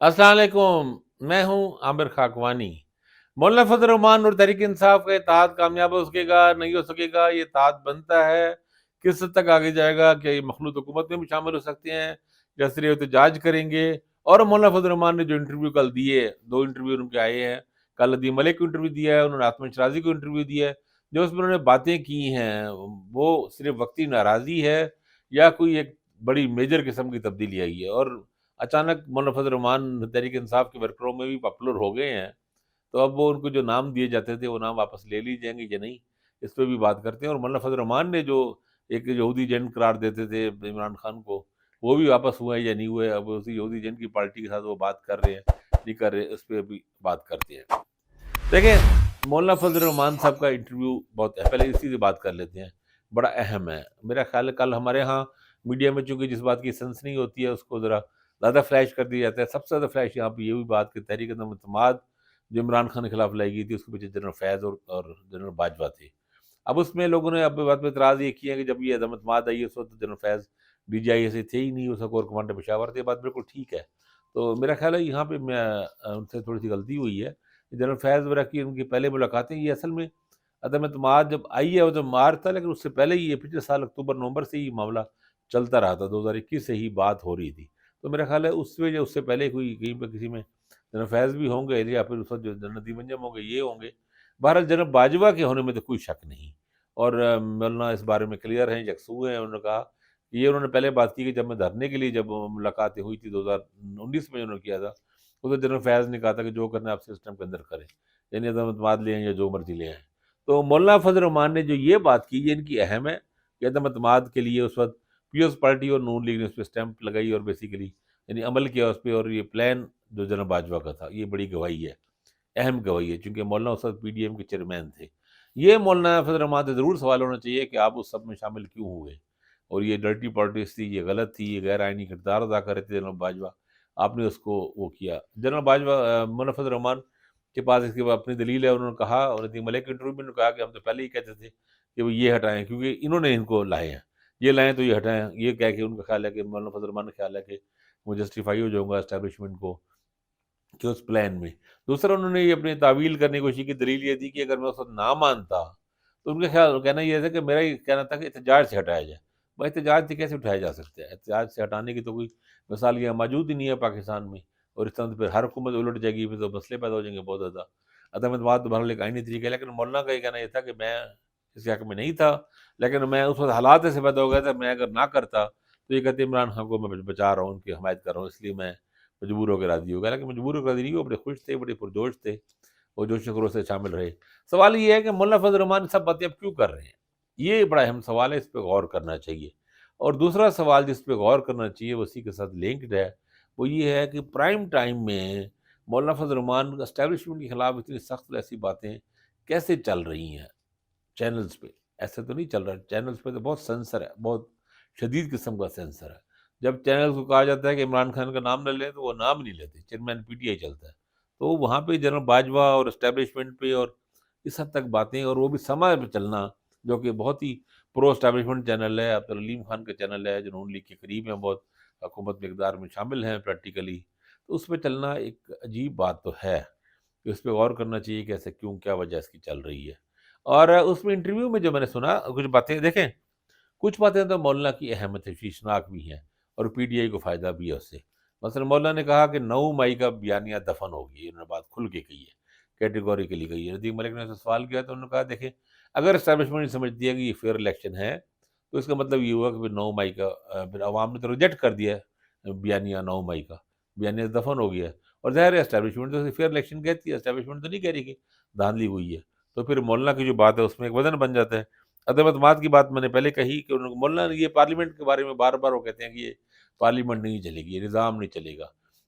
السلام علیکم، میں ہوں عامر خاکوانی۔ مولانا فضل الرحمان اور تحریک انصاف کا اتحاد کامیاب ہو سکے گا نہیں ہو سکے گا، یہ اتحاد بنتا ہے کس حد تک آگے جائے گا، کیا یہ مخلوط حکومت میں بھی شامل ہو سکتے ہیں یا صرف احتجاج کریں گے؟ اور مولانا فضل الرحمان نے جو انٹرویو کل دیے، 2 انٹرویو ان کے آئے ہیں، کل ندیم ملک کو انٹرویو دیا ہے، انہوں نے آتمن شرازی کو انٹرویو دیا ہے، جو اس میں انہوں نے باتیں کی ہیں وہ صرف وقتی ناراضی ہے یا کوئی ایک بڑی میجر قسم کی تبدیلی آئی ہے؟ اور اچانک مولانا فضل الرحمان تحریک انصاف کے ورکروں میں بھی پاپولر ہو گئے ہیں، تو اب وہ ان کو جو نام دیے جاتے تھے وہ نام واپس لے لی جائیں گے یا نہیں، اس پہ بھی بات کرتے ہیں۔ اور مولانا فضل الرحمان نے جو ایک یہودی ایجنٹ قرار دیتے تھے عمران خان کو، وہ بھی واپس ہوئے یا نہیں ہوئے، اب اسی یہودی ایجنٹ کی پارٹی کے ساتھ وہ بات کر رہے ہیں نہیں کر رہے، اس پہ بھی بات کرتے ہیں۔ دیکھیں، مولانا فضل الرحمان صاحب کا انٹرویو بہت ہے، پہلے اسی سے بات کر لیتے ہیں، بڑا اہم ہے میرا خیال ہے۔ کل ہمارے ہاں میڈیا میں چونکہ جس بات کی سنسنی ہوتی ہے اس کو ذرا زیادہ فلیش کر دیا جاتا ہے۔ سب سے زیادہ فلیش یہاں پہ یہ بھی بات کہ تحریک عدم اعتماد جو عمران خان کے خلاف لائی گئی تھی، اس کے پیچھے جنرل فیض اور جنرل باجوہ تھے۔ اب اس میں لوگوں نے اب بات پہ اعتراض یہ کیا کہ جب یہ عدم اعتماد آئی اس وقت general Faiz D G I S تھے ہی نہیں، اس کا کور کمانڈر پشاور تھے، یہ بات بالکل ٹھیک ہے۔ تو میرا خیال ہے یہاں پہ میں ان سے تھوڑی سی غلطی ہوئی ہے۔ جنرل فیض وغیرہ کی ان کی پہلے ملاقاتیں، یہ اصل میں عدم اعتماد جب آئی ہے وہ تو مارچ تھا، لیکن اس سے پہلے ہی یہ پچھلے سال اکتوبر نومبر سے ہی معاملہ چلتا رہا تھا، 2021 سے ہی بات ہو رہی تھی۔ تو میرا خیال ہے اس وجہ اس سے پہلے کوئی کہیں پہ کسی میں جنرل فیض بھی ہوں گے یا پھر اس وقت جو جنرل ندیم انجم ہوں گے یہ ہوں گے۔ بہرحال جنرل باجوہ کے ہونے میں تو کوئی شک نہیں، اور مولانا اس بارے میں کلیئر ہیں، یکسو ہیں۔ انہوں نے کہا کہ یہ انہوں نے پہلے بات کی کہ جب میں دھرنے کے لیے جب ملاقاتیں ہوئی تھی 2019 میں انہوں نے کیا تھا، تو جنرل فیض نے کہا تھا کہ جو کرنا ہے آپ سسٹم کے اندر کریں، یعنی عدم اعتماد لے آئیں یا جو مرضی لے آئیں۔ تو مولانا فضل الرحمان نے جو یہ بات کی یہ ان کی اہم ہے کہ عدم اعتماد کے لیے اس وقت پیپلز پارٹی اور نون لیگ نے اس پہ اسٹیمپ لگائی اور بیسیکلی یعنی عمل کیا اس پہ، اور یہ پلان جو جنرل باجوہ کا تھا یہ بڑی گواہی ہے، اہم گواہی ہے، چونکہ مولانا اس وقت پی ڈی ایم کے چیئرمین تھے۔ یہ مولانا فضل الرحمان سے ضرور سوال ہونا چاہیے کہ آپ اس سب میں شامل کیوں ہوئے، اور یہ ڈرٹی پالیٹکس تھی، یہ غلط تھی، یہ غیر آئینی کردار ادا کر رہے تھے جنرل باجوہ، آپ نے اس کو وہ کیا۔ جنرل باجوہ مولانا فضل الرحمان کے پاس اس کے بعد اپنی دلیل ہے، انہوں نے کہا، اور ندیم ملک کے انٹرویو میں انہوں نے کہا کہ ہم تو پہلے ہی کہتے تھے کہ وہ یہ ہٹائیں، کیونکہ انہوں نے ان کو لائے ہیں، یہ لائیں تو یہ ہٹائیں، یہ کہہ کے ان کا خیال ہے کہ مولانا فضل الرحمان کا خیال ہے کہ وہ جسٹیفائی ہو جاؤں گا اسٹیبلشمنٹ کو کہ اس پلان میں۔ دوسرا انہوں نے یہ اپنی تعویل کرنے کی کوشش کی، دلیل یہ تھی کہ اگر میں اس وقت نہ مانتا تو ان کا خیال کہنا یہ تھا کہ میرا یہ کہنا تھا کہ احتجاج سے ہٹایا جائے۔ بھائی احتجاج سے کیسے اٹھایا جا سکتا ہے؟ احتجاج سے ہٹانے کی تو کوئی مثال یہاں موجود ہی نہیں ہے پاکستان میں، اور اس طرح سے پھر ہر حکومت الٹ جائے گی، پھر تو مسئلے پیدا ہو جائیں گے بہت زیادہ۔ عدم اعتماد تو بہرحال ایک آئینی طریقہ ہے، لیکن مولانا کا یہ کہنا یہ تھا کہ میں اس کے حق میں نہیں تھا، لیکن میں اس وقت حالات ایسے پیدا ہو گیا تھا، میں اگر نہ کرتا تو یہ کہتے عمران خان کو میں بچا رہا ہوں، ان کی حمایت کر رہا ہوں، اس لیے میں مجبور ہو کے راضی ہو گیا۔ لیکن مجبور ہو کے راضی نہیں، وہ بڑے خوش تھے، بڑے پرجوش تھے، وہ جوش و خروش سے شامل رہے۔ سوال یہ ہے کہ مولانا فضل الرحمان سب باتیں اب کیوں کر رہے ہیں؟ یہ بڑا اہم سوال ہے، اس پہ غور کرنا چاہیے۔ اور دوسرا سوال جس پہ غور کرنا چاہیے وہ اسی کے ساتھ لنکڈ ہے، وہ یہ ہے کہ پرائم ٹائم میں مولانا فضل الرحمان اسٹیبلشمنٹ کے خلاف اتنی سخت ایسی باتیں کیسے چل رہی ہیں چینلز پہ؟ ایسے تو نہیں چل رہا، چینلز پہ تو بہت سینسر ہے، بہت شدید قسم کا سینسر ہے۔ جب چینلز کو کہا جاتا ہے کہ عمران خان کا نام نہ لیں تو وہ نام نہیں لیتے، چیئرمین پی ٹی آئی چلتا ہے، تو وہاں پہ جنرل باجوہ اور اسٹیبلشمنٹ پہ اور اس حد تک باتیں، اور وہ بھی سما پہ چلنا، جو کہ بہت ہی پرو اسٹیبلشمنٹ چینل ہے، عبدالعلیم خان کا چینل ہے جو نون لیگ کے قریب ہیں، بہت حکومت میں اقتدار میں شامل ہیں پریکٹیکلی، تو اس پہ چلنا ایک عجیب بات تو ہے کہ اس پہ غور کرنا چاہیے کہ ایسے کیوں، کیا وجہ اس کی چل رہی ہے۔ اور اس میں انٹرویو میں جو میں نے سنا کچھ باتیں، دیکھیں کچھ باتیں تو مولانا کی اہم تشویشناک بھی ہیں اور پی ٹی آئی کو فائدہ بھی ہے اس سے۔ مثلا مولانا نے کہا کہ 9 مئی کا بیانیہ دفن ہوگی، انہوں نے بات کھل کے کہی ہے، کیٹیگوریکلی کہی ہے۔ ندیم ملک نے اسے سوال کیا تو انہوں نے کہا دیکھیں اگر اسٹیبلشمنٹ سمجھتی ہے کہ یہ فیئر الیکشن ہے تو اس کا مطلب یہ ہوا کہ پھر 9 مئی کا پھر عوام نے تو ریجیکٹ کر دیا ہے بیانیہ 9 مئی کا، بیانیہ دفن ہو گیا ہے، اور ظاہر ہے اسٹیبلشمنٹ تو فیئر الیکشن کہتی ہے، اسٹیبلشمنٹ تو نہیں کہہ رہی کہ دھاندلی ہوئی ہے۔ تو پھر مولانا کی جو بات ہے اس میں ایک وزن بن جاتا ہے۔ عدم اعتماد کی بات میں نے پہلے کہی کہ مولانا نے یہ پارلیمنٹ کے بارے میں بار بار وہ کہتے ہیں کہ یہ پارلیمنٹ نہیں چلے گی، یہ نظام نہیں چلے گا،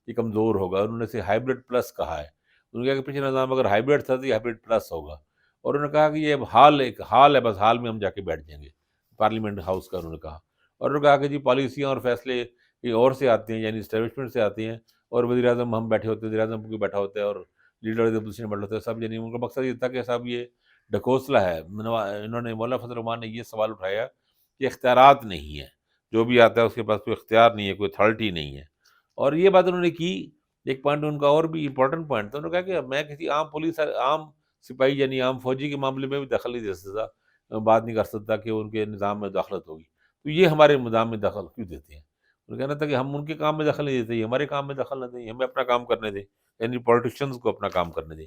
یہ کمزور ہوگا، انہوں نے اسے ہائیبرڈ پلس کہا ہے۔ انہوں نے کہا کہ پچھلا نظام اگر ہائیبرڈ تھا تو یہ ہائیبرڈ پلس ہوگا، اور انہوں نے کہا کہ یہ اب ایک حال ہے، بس حال میں ہم جا کے بیٹھ جائیں گے، پارلیمنٹ ہاؤس کا انہوں نے کہا۔ اور انہوں نے کہا کہ جی پالیسیاں اور فیصلے یہ اور سے آتے ہیں، یعنی اسٹیبلشمنٹ سے آتے ہیں، اور وزیر اعظم ہم بیٹھے ہوتے ہیں، وزیر اعظم کوئی بیٹھا ہوتا ہے اور لیڈر آف اپوزیشن بیٹھا ہوتا ہے، سب، یعنی ان کا مقصد یہ تھا کہ صاحب یہ ڈھکوسلا ہے۔ انہوں نے مولانا فضل الرحمان نے یہ سوال اٹھایا کہ اختیارات نہیں ہیں، جو بھی آتا ہے اس کے پاس کوئی اختیار نہیں ہے، کوئی اتھارٹی نہیں ہے، اور یہ بات انہوں نے کی ایک پوائنٹ ان کا اور بھی امپورٹنٹ پوائنٹ تھا، انہوں نے کہا کہ میں کسی عام پولیس عام سپاہی یعنی عام فوجی کے معاملے میں بھی دخل نہیں دے سکتا، بات نہیں کر سکتا کہ ان کے نظام میں دخلت ہوگی، تو یہ ہمارے نظام میں دخل کیوں دیتے ہیں؟ انہوں نے کہنا تھا کہ ہم ان کے کام میں دخل نہیں دیتے، یہ ہمارے کام میں دخل نہ دیں، ہمیں اپنا کام کرنے دیں، یعنی پولیٹیشینز کو اپنا کام کرنے دیں۔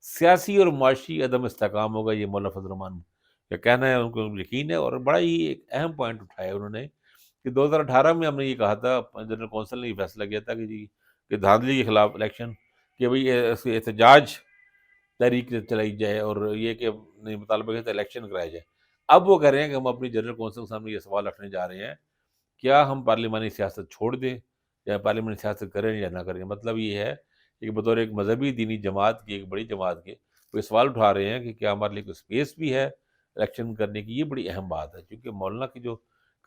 سیاسی اور معاشی عدم استحکام ہوگا، یہ مولانا فضل الرحمان کا کہنا ہے، ان کو یقین ہے، اور بڑا ہی ایک اہم پوائنٹ اٹھایا انہوں نے کہ 2018 میں ہم نے یہ کہا تھا، جنرل کونسل نے یہ فیصلہ کیا تھا کہ جی کہ دھاندلی کے خلاف الیکشن، کہ بھئی احتجاج تحریک چلائی جائے اور یہ کہ نہیں مطالبہ کے تحت الیکشن کرایا جائے۔ اب وہ کہہ رہے ہیں کہ ہم اپنی جنرل کونسل کے سامنے یہ سوال رکھنے جا رہے ہیں، کیا ہم پارلیمانی سیاست چھوڑ دیں یا پارلیمانی سیاست کریں یا نہ کریں؟ مطلب یہ ہے کہ بطور ایک مذہبی دینی جماعت کی، ایک بڑی جماعت کے، وہ یہ سوال اٹھا رہے ہیں کہ کیا ہمارے لیے کوئی اسپیس بھی ہے الیکشن کرنے کی؟ یہ بڑی اہم بات ہے، کیونکہ مولانا کی جو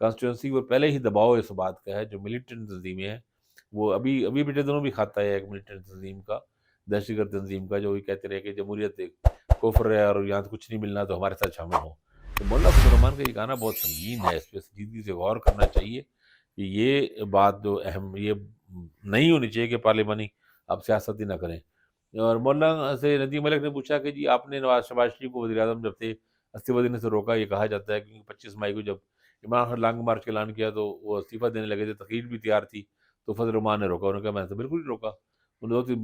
کانسٹیٹوئنسی وہ پہلے ہی دباؤ اس بات کا ہے، جو ملیٹنٹ تنظیمیں ہیں، وہ ابھی بیٹے دونوں بھی کھاتا ہے ایک ملیٹنٹ تنظیم کا، دہشت گرد تنظیم کا، جو یہ کہتے رہے کہ جمہوریت ایک کفر ہے اور یہاں تو کچھ نہیں ملنا تو ہمارے ساتھ شامل ہوں۔ تو مولانا فضل الرحمان کا یہ گانا بہت سنگین ہے، اس پہ سنجیدگی سے غور کرنا چاہیے کہ یہ بات جو اہم یہ نہیں ہونی چاہیے کہ پارلیمانی آپ سیاست ہی نہ کریں۔ اور مولانا سے ندیم ملک نے پوچھا کہ جی آپ نے شہباز شریف کو وزیر اعظم جب تھے استعفیٰ دینے سے روکا، یہ کہا جاتا ہے کیونکہ 25 مئی کو جب عمران خان لانگ مارچ کا اعلان کیا تو وہ استعفیٰ دینے لگے تھے، تقریر بھی تیار تھی، تو فضل الرحمان نے روکا۔ انہوں نے کہا میں نے تو بالکل نہیں روکا۔ انہوں نے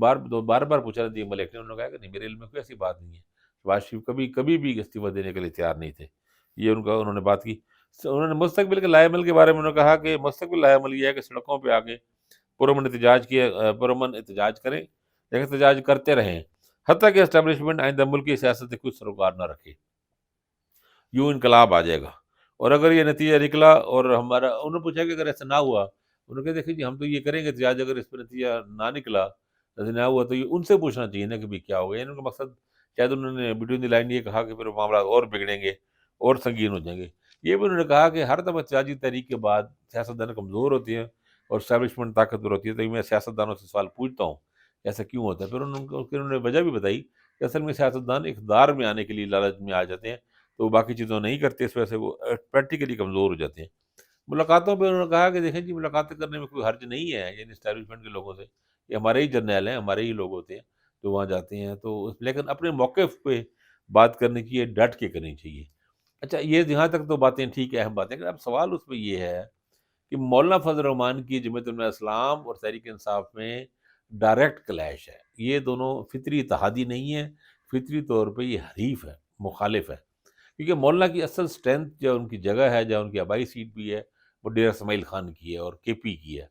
بار بار پوچھا ندیم ملک نے، انہوں نے کہا کہ نہیں، میرے علم میں کوئی ایسی بات نہیں ہے، شہباز شریف کبھی بھی استعفیٰ دینے کے لیے تیار نہیں تھے۔ یہ انہوں نے بات کی۔ انہوں نے مستقبل کے لائے عمل کے بارے میں انہوں نے کہا کہ مستقبل لائے عمل یہ ہے کہ سڑکوں پہ آگے پرامن احتجاج کریں، لیکن احتجاج کرتے رہیں حتیٰ کہ اسٹیبلشمنٹ آئندہ ملک کی سیاست سے کچھ سروکار نہ رکھے، یوں انقلاب آ جائے گا۔ اور اگر یہ نتیجہ نکلا اور انہوں نے پوچھا کہ اگر ایسا نہ ہوا، انہوں نے کہا دیکھیں جی ہم تو یہ کریں گے احتجاج، اگر اس پہ نتیجہ نہ نکلا، نتیجہ نہ ہوا تو یہ ان سے پوچھنا چاہیے نا کہ بھی کیا ہوگا۔ یعنی ان کا مقصد شاید انہوں نے بٹوین دی لائن یہ کہا کہ پھر معاملات اور بگڑیں گے اور سنگین ہو جائیں گے۔ یہ بھی انہوں نے کہا کہ ہر دفعہ احتجاجی تحریک کے بعد سیاستدان کمزور ہوتی ہیں اور اسٹیبلشمنٹ طاقتور ہوتی ہے، تو میں سیاستدانوں سے سوال پوچھتا ہوں ایسا کیوں ہوتا ہے؟ پھر انہوں نے وجہ بھی بتائی کہ اصل میں سیاستدان اقتدار میں آنے کے لیے لالچ میں آ جاتے ہیں، تو وہ باقی چیزوں نہیں کرتے، اس وجہ سے وہ پریکٹیکلی کمزور ہو جاتے ہیں۔ ملاقاتوں پہ انہوں نے کہا کہ دیکھیں جی ملاقاتیں کرنے میں کوئی حرج نہیں ہے، یعنی اسٹیبلشمنٹ کے لوگوں سے، یہ ہمارے ہی جرنیل ہیں، ہمارے ہی لوگ ہوتے ہیں جو وہاں جاتے ہیں، تو لیکن اپنے موقف پہ بات کرنی چاہیے، ڈٹ کے کرنی چاہیے۔ اچھا یہ یہاں تک تو باتیں ٹھیک ہے، اہم باتیں، لیکن اب سوال اس پہ یہ ہے کہ مولانا فضل الرحمان کی جمعیت علماء اسلام اور تحریک انصاف میں ڈائریکٹ کلیش ہے، یہ دونوں فطری اتحادی نہیں ہیں، فطری طور پہ یہ حریف ہے، مخالف ہے، کیونکہ مولانا کی اصل سٹرینتھ جو ان کی جگہ ہے، جو ان کی آبائی سیٹ بھی ہے، وہ ڈیرہ اسماعیل خان کی ہے اور کے پی کی ہے۔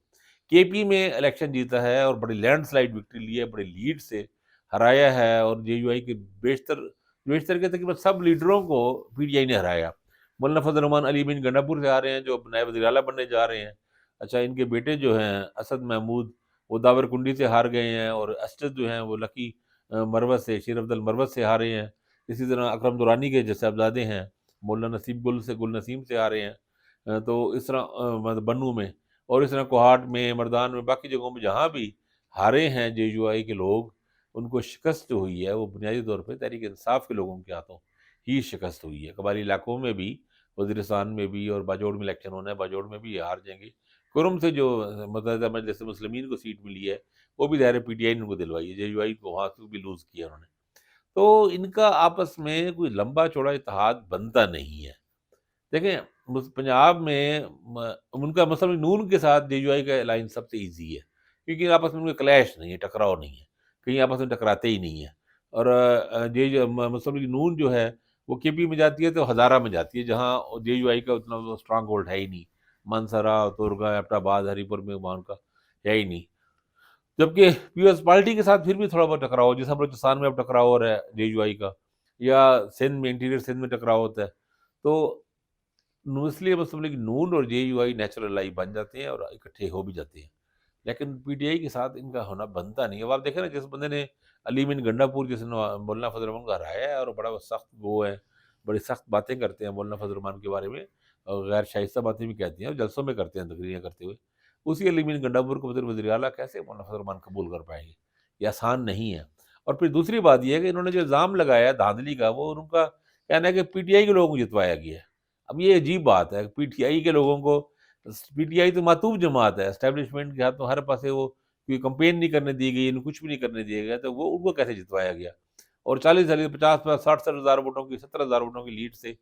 کے پی میں الیکشن جیتا ہے اور بڑی لینڈ سلائڈ وکٹری لی ہے، بڑی لیڈ سے ہرایا ہے، اور جے یو آئی کے بیشتر کے تقریباً سب لیڈروں کو پی ٹی آئی نے ہرایا۔ مولانا فضل الرحمان علی بن گنڈا پور سے آ رہے ہیں جو اب نائب وزیر اعلیٰ بننے جا رہے ہیں۔ اچھا ان کے بیٹے جو ہیں اسد محمود، وہ داور کنڈی سے ہار گئے ہیں، اور اسد جو ہیں وہ لکی مروت سے، شیر افضل مروت سے ہارے ہیں۔ اسی طرح اکرم دورانی کے جو صاحبزادے ہیں مولانا نصیب گل نسیم سے ہارے ہیں، تو اس طرح مطلب بنو میں، اور اس طرح کوہاٹ میں، مردان میں، باقی جگہوں میں جہاں بھی ہارے ہیں جے یو آئی کے لوگ، ان کو شکست جو ہوئی ہے وہ بنیادی طور پہ تحریک انصاف کے لوگوں کے ہاتھوں ہی شکست ہوئی ہے۔ قبائلی علاقوں میں بھی، وزیرستان میں بھی، اور باجوڑ میں الیکشن ہونا ہے، باجوڑ میں بھی یہ ہار جائیں گے۔ کرم سے جو متحدہ مجلس مسلمین کو سیٹ ملی ہے وہ بھی ظاہر پی ٹی آئی نے ان کو دلوائی ہے، جے یو آئی کو وہاں سے بھی لوز کیا انہوں نے۔ تو ان کا آپس میں کوئی لمبا چوڑا اتحاد بنتا نہیں ہے۔ دیکھیں پنجاب میں ان کا مسلم نون کے ساتھ جے یو آئی کا لائن سب سے ایزی ہے، کیونکہ آپس میں ان کا کلیش نہیں ہے، ٹکراؤ نہیں ہے، کہیں آپس میں ٹکراتے ہی نہیں ہیں۔ اور مسلم نون جو ہے وہ کے پی میں جاتی ہے تو ہزارہ میں جاتی ہے، جہاں جے یو آئی کا اتنا اسٹرانگ ہولڈ ہے ہی نہیں، مانسرا، تورگا، ایبٹ آباد، ہری پور میں وہاں ان کا ہے ہی نہیں۔ جبکہ پیپلز پارٹی کے ساتھ پھر بھی تھوڑا بہت ٹکراؤ ہو، جیسا بلوچستان میں اب ٹکراؤ ہو رہا ہے جے یو آئی کا، یا سندھ میں، انٹیریئر سندھ میں ٹکراؤ ہوتا ہے، تو اس لیے مسلم لیگ نون اور جے یو آئی نیچرل الائی بن جاتے ہیں اور اکٹھے ہو بھی جاتے ہیں، لیکن پی ٹی آئی کے ساتھ ان کا ہونا بنتا نہیں ہے۔ اب آپ دیکھیں نا جس بندے نے علی بن گنڈا پور جس نے مولانا فضل الرحمان کو ہرایا ہے، اور بڑا سخت وہ ہے، بڑی سخت باتیں کرتے ہیں مولانا فضل الرحمان کے بارے میں، اور غیر شائستہ باتیں بھی کہتے ہیں، اور جلسوں میں کرتے ہیں تقریریاں کرتے ہوئے، اسی علی بن گنڈا پور کو وزیر اعلیٰ کیسے مولانا فضل الرحمان قبول کر پائیں گے؟ یہ آسان نہیں ہے۔ اور پھر دوسری بات یہ ہے کہ انہوں نے جو الزام لگایا ہے دھاندلی کا، وہ ان کا کہنا ہے کہ پی ٹی آئی کے لوگوں کو جتوایا گیا ہے۔ اب یہ عجیب بات ہے، پی ٹی آئی کے لوگوں کو، پی ٹی آئی تو معطوف جماعت ہے، اسٹیبلشمنٹ کے ہاتھوں ہر پاسے وہ کیونکہ کمپین نہیں کرنے دی گئی، انہیں کچھ بھی نہیں کرنے دیا گیا، تو وہ ان کو کیسے جتوایا گیا؟ اور 40 50 60 ہزار ووٹوں کی 70 ہزار ووٹوں کی لیڈ سے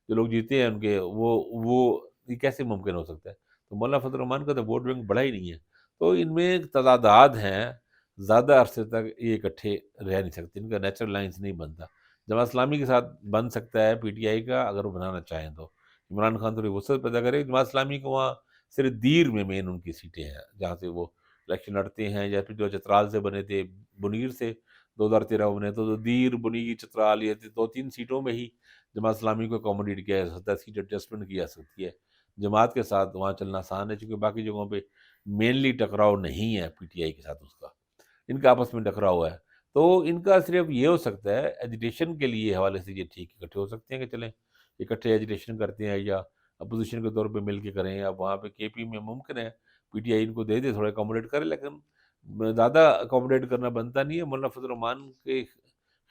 جو لوگ جیتے ہیں ان کے وہ یہ کیسے ممکن ہو سکتا ہے؟ تو مولانا فضل الرحمان کا تو ووٹ بینک بڑا ہی نہیں ہے. تو ان میں تضادات ہیں، زیادہ عرصے تک یہ اکٹھے رہ نہیں سکتے، ان کا نیچرل لائنس نہیں بنتا. جماعت اسلامی کے ساتھ بن سکتا ہے پی ٹی آئی کا، اگر وہ بنانا چاہیں تو عمران خان تھوڑی وسعت پیدا کرے. جماعت اسلامی کو وہاں صرف دیر میں مین ان کی سیٹیں ہیں جہاں سے وہ الیکشن لڑتے ہیں، یا پھر جو چترال سے بنے تھے، بنیر سے 2013 بنے تو دیر، بنیر، چترال، یہ 2 3 سیٹوں میں ہی جماعت اسلامی کو اکوموڈیٹ کیا جا سکتا ہے، سیٹ ایڈجسٹمنٹ کی جا سکتی ہے. جماعت کے ساتھ وہاں چلنا آسان ہے، چونکہ باقی جگہوں پہ مینلی ٹکراؤ نہیں ہے پی ٹی آئی کے ساتھ، اس کا ان کا آپس میں ٹکراؤ ہے. تو ان کا صرف یہ ہو سکتا ہے ایجیٹیشن کے لیے حوالے سے، یہ ٹھیک اکٹھے ہو سکتے ہیں کہ چلیں اکٹھے ایجیٹیشن کرتے ہیں یا اپوزیشن کے طور پہ مل کے کریں. اب وہاں پہ کے پی میں ممکن ہے پی ٹی آئی ان کو دے دے، تھوڑا اکوموڈیٹ کرے، لیکن زیادہ اکوموڈیٹ کرنا بنتا نہیں ہے. مولانا فضل الرحمان کے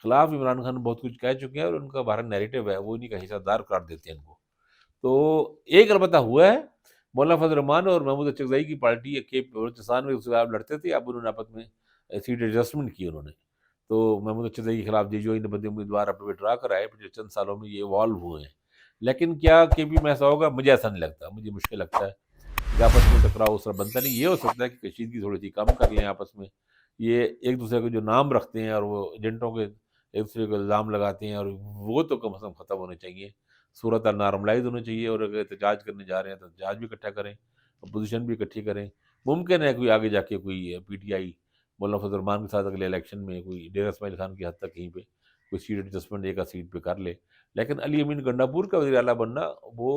خلاف عمران خان بہت کچھ کہہ چکے ہیں، اور ان کا باہر نیریٹو ہے وہ انہیں کا حصہ دار قرار دیتے ہیں ان کو. تو ایک البتہ ہوا ہے، مولانا فضل الرحمان اور محمود اچکزئی کی پارٹی کے بلوچستان میں اس کے خلاف لڑتے تھے، اب انہوں نے آپس میں سیٹ ایڈجسٹمنٹ کی انہوں نے. تو محمود اچکزئی کے خلاف جے جو نبندی امیدوار اپنے ڈرا کر آئے، پچھلے چند سالوں میں یہ ایوالو ہوئے ہیں. لیکن کیا کے پی میں ایسا ہوگا؟ مجھے ایسا نہیں لگتا، مجھے مشکل لگتا ہے کہ آپس میں ٹکراؤ اس طرح بنتا نہیں. یہ ہو سکتا ہے کہ کشیدگی تھوڑی سی کم کر لیں آپس میں، یہ ایک دوسرے کو جو نام رکھتے ہیں اور وہ ایجنٹوں کے ایک دوسرے کو الزام لگاتے ہیں، اور وہ تو کم از کم ختم ہونے چاہیے. صورت نارملائز ہونا چاہیے، اور اگر احتجاج کرنے جا رہے ہیں تو احتجاج بھی اکٹھا کریں، اپوزیشن بھی اکٹھی کریں. ممکن ہے کوئی آگے جا کے کوئی پی ٹی آئی مولانا فضل الرحمان کے ساتھ اگلے الیکشن میں کوئی ڈیرہ اسماعیل خان کی حد تک کہیں پہ کوئی سیٹ ایڈجسٹمنٹ ایک سیٹ پہ کر لے. لیکن علی امین گنڈا پور کا وزیر اعلیٰ بننا وہ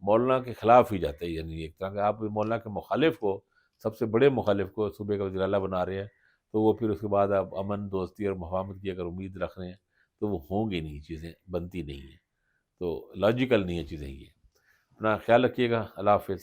مولانا کے خلاف ہی جاتا ہے. یعنی ایک طرح کہ آپ مولانا کے مخالف کو، سب سے بڑے مخالف کو صوبے کا وزیر اعلیٰ بنا رہے ہیں، تو وہ پھر اس کے بعد آپ امن، دوستی اور مفاہمت کی اگر امید رکھ رہے ہیں تو وہ ہوں گی نہیں، چیزیں بنتی نہیں ہیں. تو لاجیکل نہیں ہے چیزیں. یہ اپنا خیال رکھیے گا. اللہ حافظ.